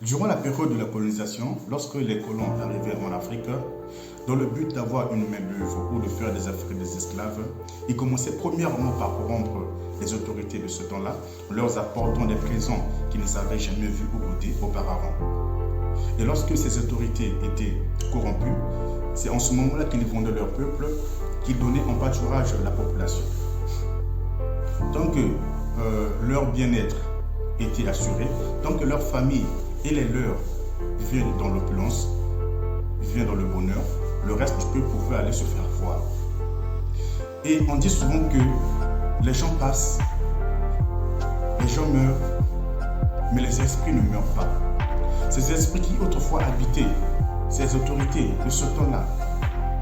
Durant la période de la colonisation, lorsque les colons arrivaient en Afrique, dans le but d'avoir une main-d'œuvre ou de faire des Africains des esclaves, ils commençaient premièrement par corrompre les autorités de ce temps-là, leur apportant des présents qu'ils ne avaient jamais vus ou goûtés auparavant. Et lorsque ces autorités étaient corrompues, c'est en ce moment-là qu'ils vendaient leur peuple, qu'ils donnaient en pâturage à la population. Tant que leur bien-être était assuré, tant que leur famille et les leurs vivaient dans l'opulence, vivaient dans le bonheur, le reste du peuple pouvait aller se faire voir. Et on dit souvent que les gens passent, les gens meurent, mais les esprits ne meurent pas. Ces esprits qui autrefois habitaient ces autorités de ce temps-là,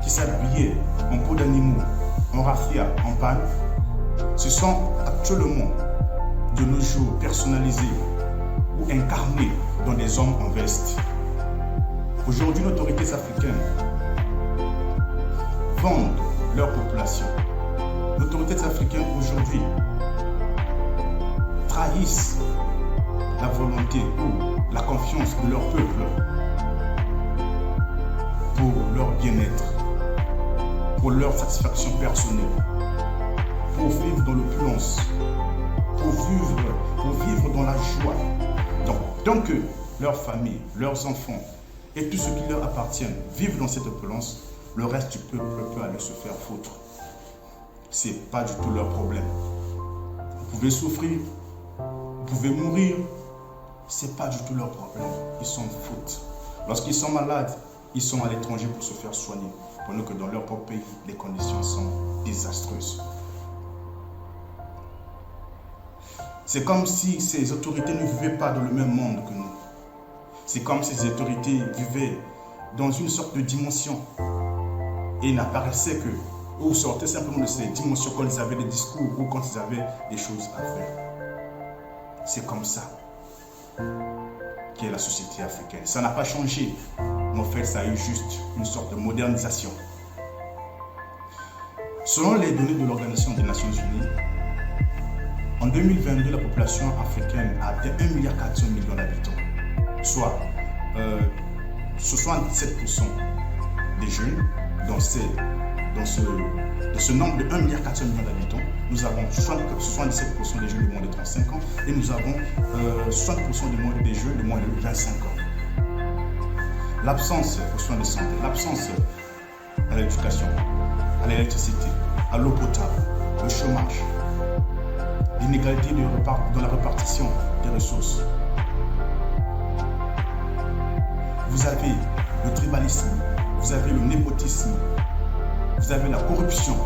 qui s'habillaient en peau d'animaux, en raffia, en panne, se sont actuellement de nos jours personnalisés ou incarnés dans des hommes en veste. Aujourd'hui, les autorités africaines vendent leur population. Les autorités africaines aujourd'hui trahissent la volonté ou la confiance de leur peuple pour leur bien-être, pour leur satisfaction personnelle, pour vivre dans l'opulence, pour vivre dans la joie. Donc, tant que leur famille, leurs enfants et tout ce qui leur appartient vivent dans cette opulence, le reste du peuple peut aller se faire foutre. Ce n'est pas du tout leur problème. Vous pouvez souffrir, vous pouvez mourir, ce n'est pas du tout leur problème. Ils s'en foutent. Lorsqu'ils sont malades, ils sont à l'étranger pour se faire soigner, pendant que dans leur propre pays, les conditions sont désastreuses. C'est comme si ces autorités ne vivaient pas dans le même monde que nous. C'est comme si ces autorités vivaient dans une sorte de dimension et n'apparaissaient que, ou sortaient simplement de ces dimensions quand ils avaient des discours ou quand ils avaient des choses à faire. C'est comme ça qu'est la société africaine. Ça n'a pas changé, mais en fait, ça a eu juste une sorte de modernisation. Selon les données de l'Organisation des Nations Unies, en 2022, la population africaine a atteint 1,4 milliard d'habitants, soit 77% des jeunes dans ce nombre de 1,4 milliard d'habitants. Nous avons 77% des jeunes de moins de 35 ans et nous avons 60% des jeunes de moins de 25 ans. L'absence aux soins de santé, l'absence à l'éducation, à l'électricité, à l'eau potable, le chômage, l'inégalité dans la répartition des ressources. Vous avez le tribalisme, vous avez le népotisme, vous avez la corruption.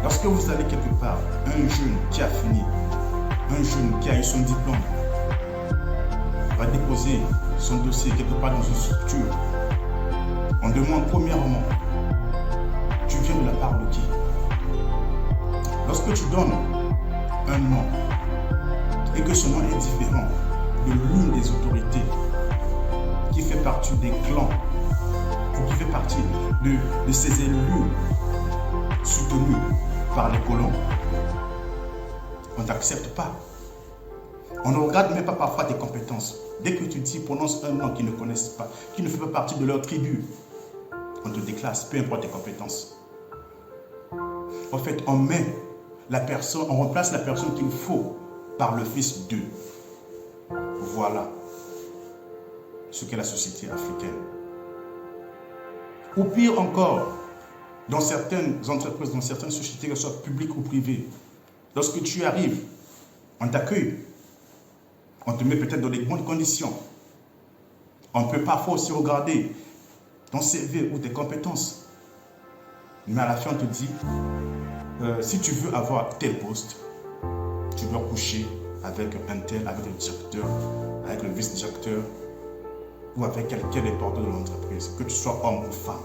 Lorsque vous allez quelque part, un jeune qui a fini, un jeune qui a eu son diplôme, va déposer son dossier quelque part dans une structure. On demande premièrement, tu viens de la part de qui? Lorsque tu donnes un nom et que ce nom est différent de l'une des autorités qui fait partie des clans ou qui fait partie de ces élus soutenus par les colons, on ne t'accepte pas. On ne regarde même pas parfois tes compétences. Dès que tu dis, prononce un nom qu'ils ne connaissent pas, qui ne fait pas partie de leur tribu, on te déclasse, peu importe tes compétences. En fait, on remplace la personne qu'il faut par le fils d'eux. Voilà ce qu'est la société africaine. Ou pire encore, dans certaines entreprises, dans certaines sociétés, qu'elles soient publiques ou privées, lorsque tu arrives, on t'accueille, on te met peut-être dans des bonnes conditions. On peut parfois aussi regarder ton CV ou tes compétences. Mais à la fin, on te dit, si tu veux avoir tel poste, tu dois coucher avec un tel, avec le directeur, avec le vice-directeur ou avec quelqu'un des porteurs de l'entreprise, que tu sois homme ou femme.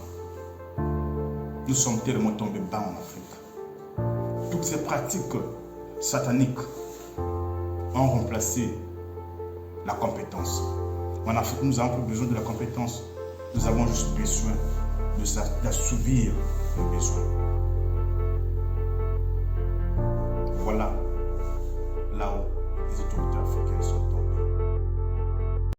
Nous sommes tellement tombés bas en Afrique. Toutes ces pratiques sataniques ont remplacé la compétence. En Afrique, nous n'avons plus besoin de la compétence. Nous avons juste besoin d'assouvir nos besoins.